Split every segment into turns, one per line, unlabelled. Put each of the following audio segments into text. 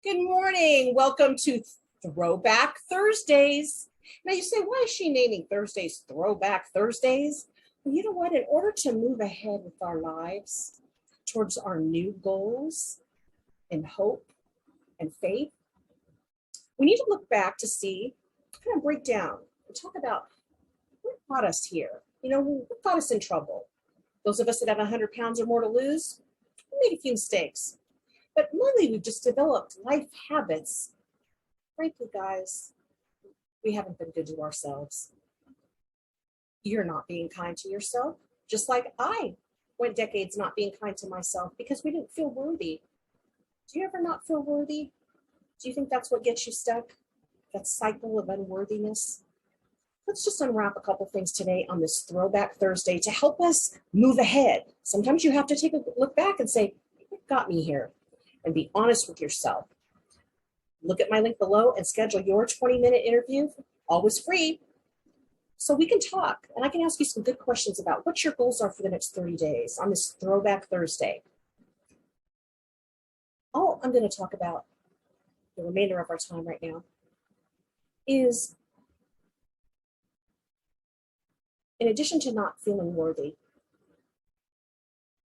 Good morning. Welcome to Throwback Thursdays. Now you say, why is she naming Thursdays Throwback Thursdays? Well, you know what? In order to move ahead with our lives towards our new goals and hope and faith, we need to look back to see, kind of break down and talk about what got us here. What got us in trouble? Those of us that have 100 pounds or more to lose, we made a few mistakes. But mainly, we've just developed life habits. Frankly, guys, we haven't been good to ourselves. You're not being kind to yourself, just like I went decades not being kind to myself because we didn't feel worthy. Do you ever not feel worthy? Do you think that's what gets you stuck? That cycle of unworthiness? Let's just unwrap a couple things today on this Throwback Thursday to help us move ahead. Sometimes you have to take a look back and say, what got me here? And be honest with yourself. Look at my link below and schedule your 20-minute interview, always free, so we can talk and I can ask you some good questions about what your goals are for the next 30 days on this Throwback Thursday. All I'm going to talk about the remainder of our time right now is, in addition to not feeling worthy,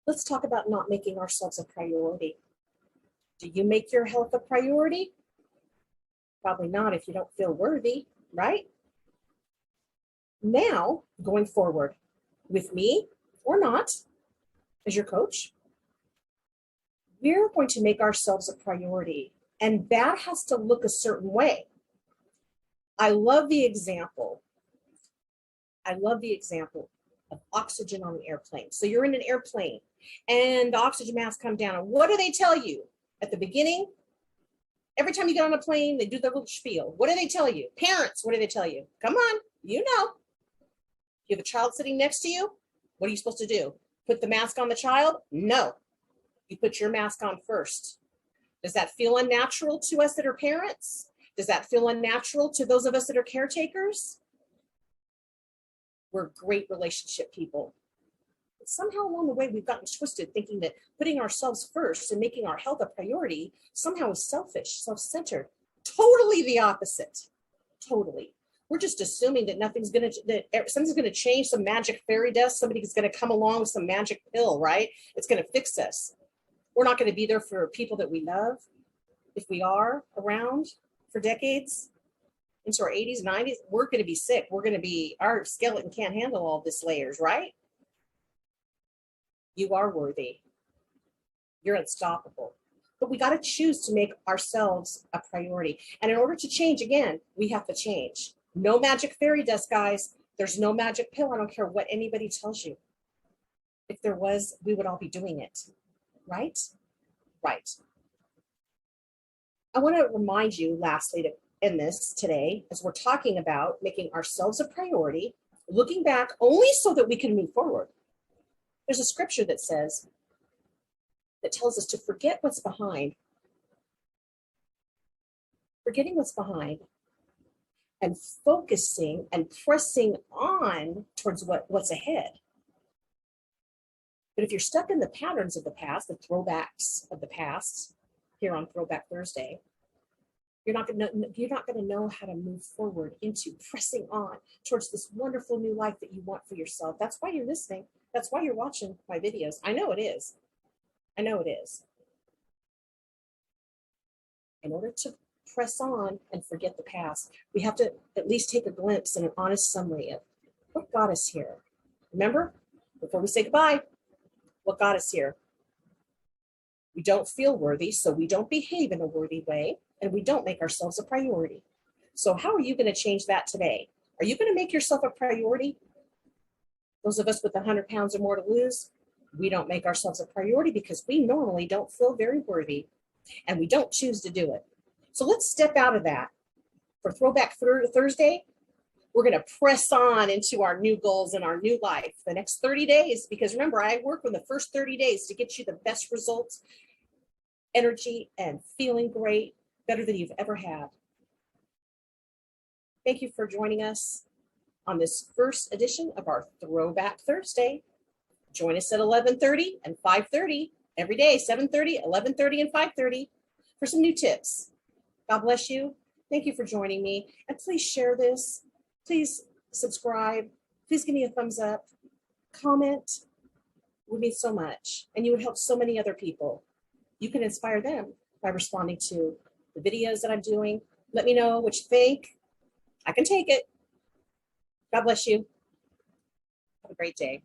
let's talk about not making ourselves a priority. Do you make your health a priority? Probably not if you don't feel worthy, right? Now, going forward, with me or not, as your coach, we're going to make ourselves a priority, and that has to look a certain way. I love the example of oxygen on an airplane. So you're in an airplane, and the oxygen masks come down, and what do they tell you? At the beginning, every time you get on a plane, they do their little spiel. What do they tell you? Parents, what do they tell you? Come on, you know. You have a child sitting next to you. What are you supposed to do? Put the mask on the child? No. You put your mask on first. Does that feel unnatural to us that are parents? Does that feel unnatural to those of us that are caretakers? We're great relationship people. Somehow along the way, we've gotten twisted thinking that putting ourselves first and making our health a priority somehow is selfish, self-centered. Totally the opposite. Totally. We're just assuming that something's going to change, some magic fairy dust, somebody's going to come along with some magic pill, right? It's going to fix us. We're not going to be there for people that we love. If we are around for decades, into our 80s, 90s, we're going to be sick. Our skeleton can't handle all this layers, right? You are worthy. You're unstoppable. But we got to choose to make ourselves a priority. And in order to change, again, we have to change. No magic fairy dust, guys. There's no magic pill. I don't care what anybody tells you. If there was, we would all be doing it. Right? Right. I want to remind you, lastly, to end this today, as we're talking about making ourselves a priority, looking back only so that we can move forward. There's a scripture that tells us to forget what's behind, forgetting what's behind, and focusing and pressing on towards what's ahead. But if you're stuck in the patterns of the past, the throwbacks of the past, here on Throwback Thursday, you're not going to know how to move forward into pressing on towards this wonderful new life that you want for yourself. That's why you're listening. That's why you're watching my videos. I know it is. I know it is. In order to press on and forget the past, we have to at least take a glimpse and an honest summary of what got us here. Remember, before we say goodbye, what got us here? We don't feel worthy, so we don't behave in a worthy way, and we don't make ourselves a priority. So how are you going to change that today? Are you going to make yourself a priority? Those of us with 100 pounds or more to lose, we don't make ourselves a priority because we normally don't feel very worthy, and we don't choose to do it. So let's step out of that. For Throwback Thursday, we're going to press on into our new goals and our new life the next 30 days, because remember, I work on the first 30 days to get you the best results, energy, and feeling great, better than you've ever had. Thank you for joining us on this first edition of our Throwback Thursday. Join us at 11:30 and 5:30 every day, 7:30, 11:30, and 5:30 for some new tips God bless you. Thank you for joining me. And please share this. Please subscribe. Please give me a thumbs up. Comment. It would mean so much. And you would help so many other people. You can inspire them by responding to the videos that I'm doing. Let me know what you think. I can take it. God bless you. Have a great day.